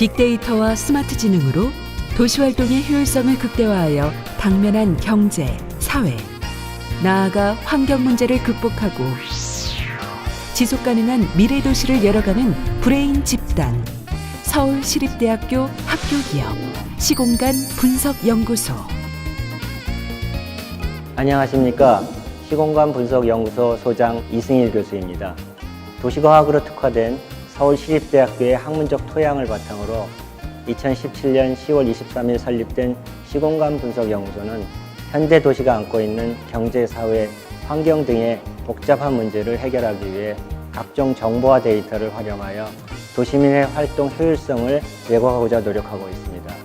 빅데이터와 스마트 지능으로 도시활동의 효율성을 극대화하여 당면한 경제, 사회, 나아가 환경 문제를 극복하고 지속가능한 미래 도시를 열어가는 브레인 집단, 서울시립대학교 학교기업 시공간 분석연구소. 안녕하십니까. 시공간 분석연구소 소장 이승일 교수입니다. 도시과학으로 특화된 서울시립대학교의 학문적 토양을 바탕으로 2017년 10월 23일 설립된 시공간 분석연구소는 현대 도시가 안고 있는 경제, 사회, 환경 등의 복잡한 문제를 해결하기 위해 각종 정보와 데이터를 활용하여 도시민의 활동 효율성을 제고하고자 노력하고 있습니다.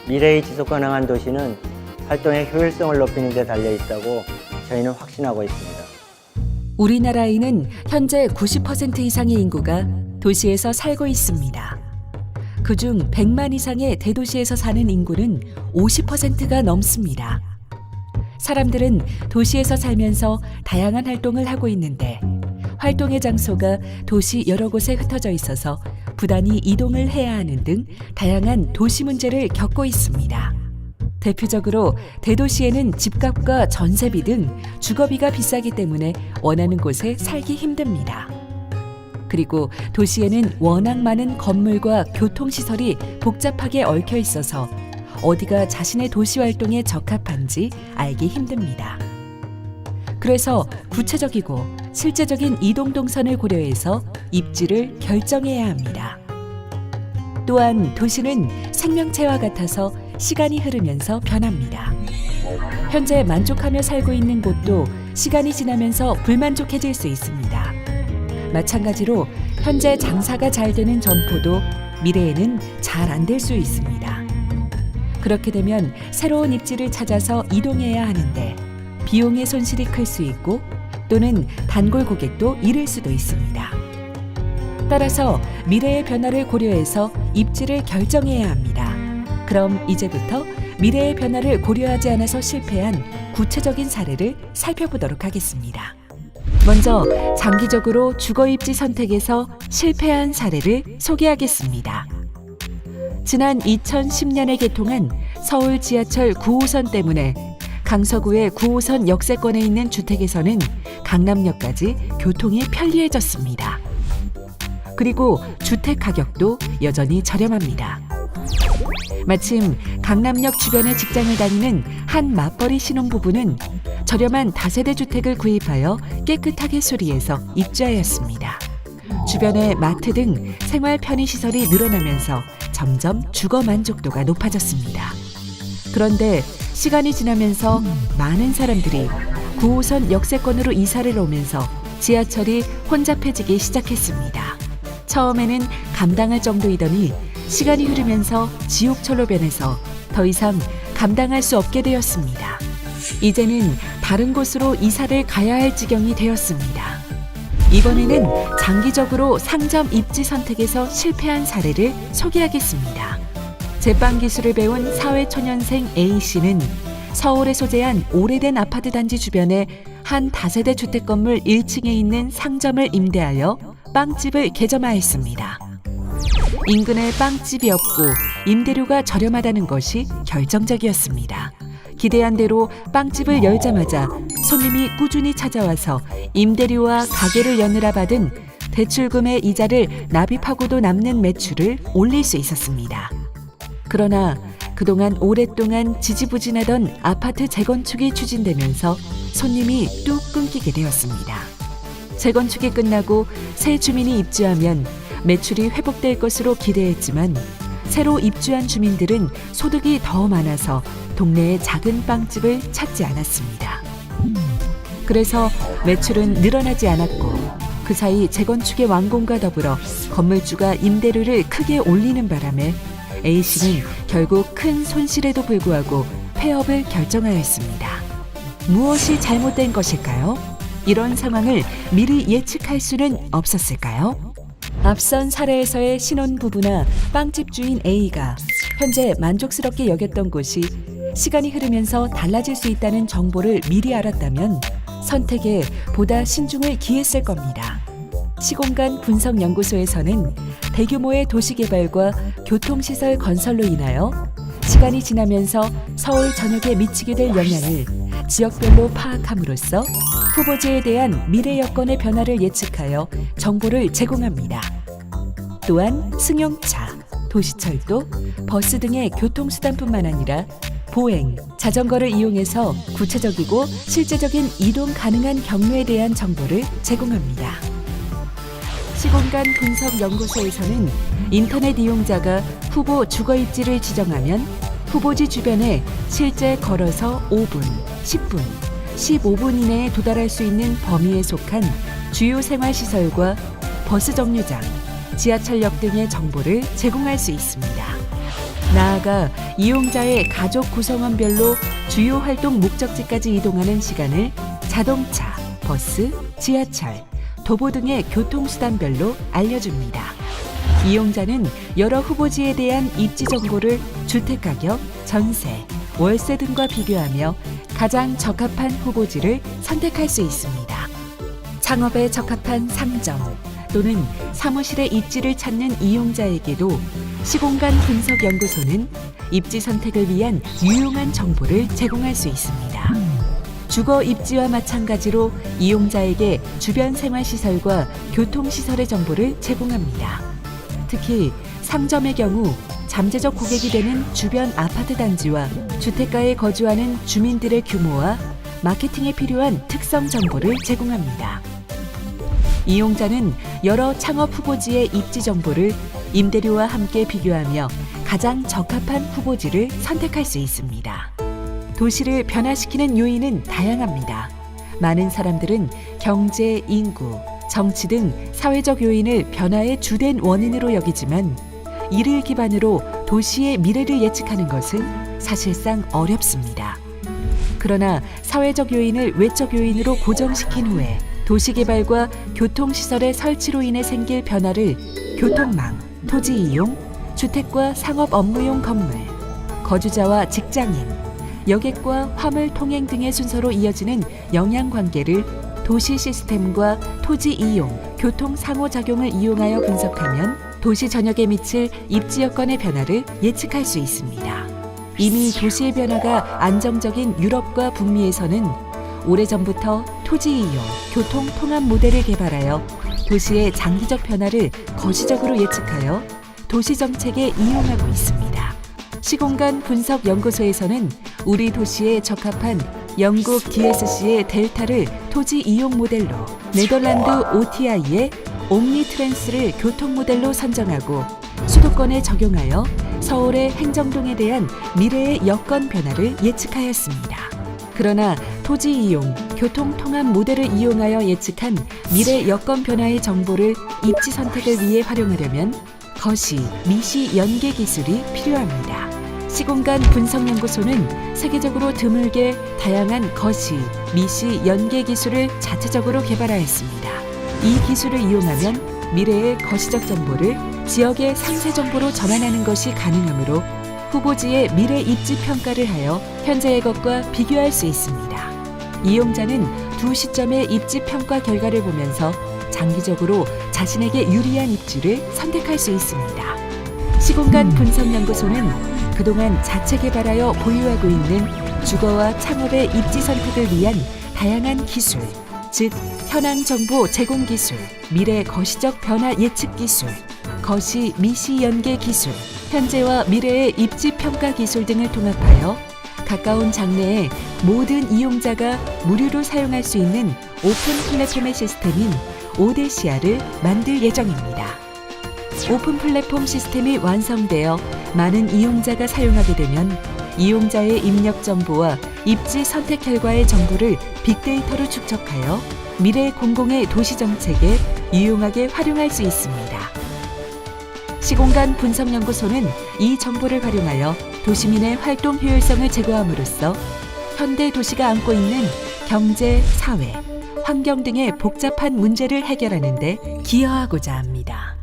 미래의 지속가능한 도시는 활동의 효율성을 높이는 데 달려 있다고 저희는 확신하고 있습니다. 우리나라에는 현재 90% 이상의 인구가 도시에서 살고 있습니다. 그중 100만 이상의 대도시에서 사는 인구는 50%가 넘습니다. 사람들은 도시에서 살면서 다양한 활동을 하고 있는데 활동의 장소가 도시 여러 곳에 흩어져 있어서 부단히 이동을 해야 하는 등 다양한 도시 문제를 겪고 있습니다. 대표적으로 대도시에는 집값과 전세비 등 주거비가 비싸기 때문에 원하는 곳에 살기 힘듭니다. 그리고 도시에는 워낙 많은 건물과 교통시설이 복잡하게 얽혀 있어서 어디가 자신의 도시 활동에 적합한지 알기 힘듭니다. 그래서 구체적이고 실제적인 이동 동선을 고려해서 입지를 결정해야 합니다. 또한 도시는 생명체와 같아서 시간이 흐르면서 변합니다. 현재 만족하며 살고 있는 곳도 시간이 지나면서 불만족해질 수 있습니다. 마찬가지로 현재 장사가 잘 되는 점포도 미래에는 잘 안 될 수 있습니다. 그렇게 되면 새로운 입지를 찾아서 이동해야 하는데 비용의 손실이 클 수 있고 또는 단골 고객도 잃을 수도 있습니다. 따라서 미래의 변화를 고려해서 입지를 결정해야 합니다. 그럼 이제부터 미래의 변화를 고려하지 않아서 실패한 구체적인 사례를 살펴보도록 하겠습니다. 먼저 장기적으로 주거입지 선택에서 실패한 사례를 소개하겠습니다. 지난 2010년에 개통한 서울 지하철 9호선 때문에 강서구의 9호선 역세권에 있는 주택에서는 강남역까지 교통이 편리해졌습니다. 그리고 주택 가격도 여전히 저렴합니다. 마침 강남역 주변에 직장을 다니는 한 맞벌이 신혼부부는 저렴한 다세대 주택을 구입하여 깨끗하게 수리해서 입주하였습니다. 주변에 마트 등 생활 편의시설이 늘어나면서 점점 주거 만족도가 높아졌습니다. 그런데 시간이 지나면서 많은 사람들이 9호선 역세권으로 이사를 오면서 지하철이 혼잡해지기 시작했습니다. 처음에는 감당할 정도이더니 시간이 흐르면서 지옥철로 변해서 더 이상 감당할 수 없게 되었습니다. 이제는 다른 곳으로 이사를 가야 할 지경이 되었습니다. 이번에는 장기적으로 상점 입지 선택에서 실패한 사례를 소개하겠습니다. 제빵 기술을 배운 사회초년생 A씨는 서울에 소재한 오래된 아파트 단지 주변에 한 다세대 주택 건물 1층에 있는 상점을 임대하여 빵집을 개점하였습니다. 인근에 빵집이 없고 임대료가 저렴하다는 것이 결정적이었습니다. 기대한 대로 빵집을 열자마자 손님이 꾸준히 찾아와서 임대료와 가게를 여느라 받은 대출금의 이자를 납입하고도 남는 매출을 올릴 수 있었습니다. 그러나 그동안 오랫동안 지지부진하던 아파트 재건축이 추진되면서 손님이 뚝 끊기게 되었습니다. 재건축이 끝나고 새 주민이 입주하면 매출이 회복될 것으로 기대했지만 새로 입주한 주민들은 소득이 더 많아서 동네의 작은 빵집을 찾지 않았습니다. 그래서 매출은 늘어나지 않았고 그 사이 재건축의 완공과 더불어 건물주가 임대료를 크게 올리는 바람에 A씨는 결국 큰 손실에도 불구하고 폐업을 결정하였습니다. 무엇이 잘못된 것일까요? 이런 상황을 미리 예측할 수는 없었을까요? 앞선 사례에서의 신혼부부나 빵집 주인 A가 현재 만족스럽게 여겼던 곳이 시간이 흐르면서 달라질 수 있다는 정보를 미리 알았다면 선택에 보다 신중을 기했을 겁니다. 시공간 분석연구소에서는 대규모의 도시개발과 교통시설 건설로 인하여 시간이 지나면서 서울 전역에 미치게 될 영향을 지역별로 파악함으로써 후보지에 대한 미래 여건의 변화를 예측하여 정보를 제공합니다. 또한 승용차, 도시철도, 버스 등의 교통수단뿐만 아니라 보행, 자전거를 이용해서 구체적이고 실제적인 이동 가능한 경로에 대한 정보를 제공합니다. 시공간 분석연구소에서는 인터넷 이용자가 후보 주거 입지를 지정하면 후보지 주변에 실제 걸어서 5분, 10분, 15분 이내에 도달할 수 있는 범위에 속한 주요 생활시설과 버스 정류장, 지하철역 등의 정보를 제공할 수 있습니다. 나아가 이용자의 가족 구성원별로 주요 활동 목적지까지 이동하는 시간을 자동차, 버스, 지하철, 도보 등의 교통수단별로 알려줍니다. 이용자는 여러 후보지에 대한 입지 정보를 주택가격, 전세, 월세 등과 비교하며 가장 적합한 후보지를 선택할 수 있습니다. 창업에 적합한 상점 또는 사무실의 입지를 찾는 이용자에게도 시공간 분석연구소는 입지 선택을 위한 유용한 정보를 제공할 수 있습니다. 주거 입지와 마찬가지로 이용자에게 주변 생활시설과 교통시설의 정보를 제공합니다. 특히 상점의 경우 잠재적 고객이 되는 주변 아파트 단지와 주택가에 거주하는 주민들의 규모와 마케팅에 필요한 특성 정보를 제공합니다. 이용자는 여러 창업 후보지의 입지 정보를 임대료와 함께 비교하며 가장 적합한 후보지를 선택할 수 있습니다. 도시를 변화시키는 요인은 다양합니다. 많은 사람들은 경제, 인구, 정치 등 사회적 요인을 변화의 주된 원인으로 여기지만 이를 기반으로 도시의 미래를 예측하는 것은 사실상 어렵습니다. 그러나 사회적 요인을 외적 요인으로 고정시킨 후에 도시개발과 교통시설의 설치로 인해 생길 변화를 교통망, 토지 이용, 주택과 상업 업무용 건물, 거주자와 직장인, 여객과 화물 통행 등의 순서로 이어지는 영향관계를 도시 시스템과 토지 이용, 교통 상호작용을 이용하여 분석하면 도시 전역에 미칠 입지 여건의 변화를 예측할 수 있습니다. 이미 도시의 변화가 안정적인 유럽과 북미에서는 오래전부터 토지 이용, 교통 통합 모델을 개발하여 도시의 장기적 변화를 거시적으로 예측하여 도시 정책에 이용하고 있습니다. 시공간 분석 연구소에서는 우리 도시에 적합한 영국 DSC의 델타를 토지 이용 모델로, 네덜란드 OTI의 옴니 트랜스를 교통 모델로 선정하고 수도권에 적용하여 서울의 행정동에 대한 미래의 여건 변화를 예측하였습니다. 그러나 토지 이용, 교통 통합 모델을 이용하여 예측한 미래 여건 변화의 정보를 입지 선택을 위해 활용하려면 거시, 미시 연계 기술이 필요합니다. 시공간 분석연구소는 세계적으로 드물게 다양한 거시, 미시 연계 기술을 자체적으로 개발하였습니다. 이 기술을 이용하면 미래의 거시적 정보를 지역의 상세 정보로 전환하는 것이 가능하므로 후보지의 미래 입지 평가를 하여 현재의 것과 비교할 수 있습니다. 이용자는 두 시점의 입지 평가 결과를 보면서 장기적으로 자신에게 유리한 입지를 선택할 수 있습니다. 시공간 분석연구소는 그동안 자체 개발하여 보유하고 있는 주거와 창업의 입지 선택을 위한 다양한 기술, 즉 현황 정보 제공 기술, 미래 거시적 변화 예측 기술, 거시 미시 연계 기술, 현재와 미래의 입지 평가 기술 등을 통합하여 가까운 장래에 모든 이용자가 무료로 사용할 수 있는 오픈 플랫폼의 시스템인 오데시아를 만들 예정입니다. 오픈 플랫폼 시스템이 완성되어 많은 이용자가 사용하게 되면 이용자의 입력 정보와 입지 선택 결과의 정보를 빅데이터로 축적하여 미래 공공의 도시 정책에 유용하게 활용할 수 있습니다. 시공간 분석연구소는 이 정보를 활용하여 도시민의 활동 효율성을 제고함으로써 현대 도시가 안고 있는 경제, 사회, 환경 등의 복잡한 문제를 해결하는 데 기여하고자 합니다.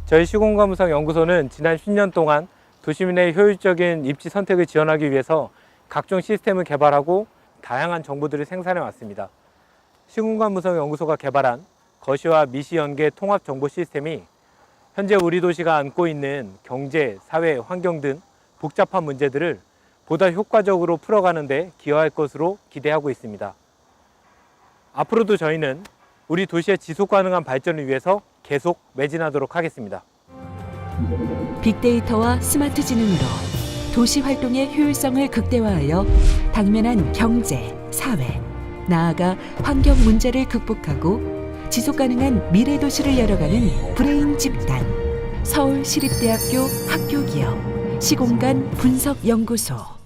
저희 시공간 분석 연구소는 지난 10년 동안 도시민의 효율적인 입지 선택을 지원하기 위해서 각종 시스템을 개발하고 다양한 정보들을 생산해 왔습니다. 시공간 분석 연구소가 개발한 거시와 미시 연계 통합 정보 시스템이 현재 우리 도시가 안고 있는 경제, 사회, 환경 등 복잡한 문제들을 보다 효과적으로 풀어가는 데 기여할 것으로 기대하고 있습니다. 앞으로도 저희는 우리 도시의 지속 가능한 발전을 위해서 계속 매진하도록 하겠습니다. 빅데이터와 스마트 지능으로 도시 활동의 효율성을 극대화하여 당면한 경제, 사회, 나아가 환경 문제를 극복하고 지속 가능한 미래 도시를 열어가는 브레인 집단 서울시립대학교 학교기업 시공간 분석연구소.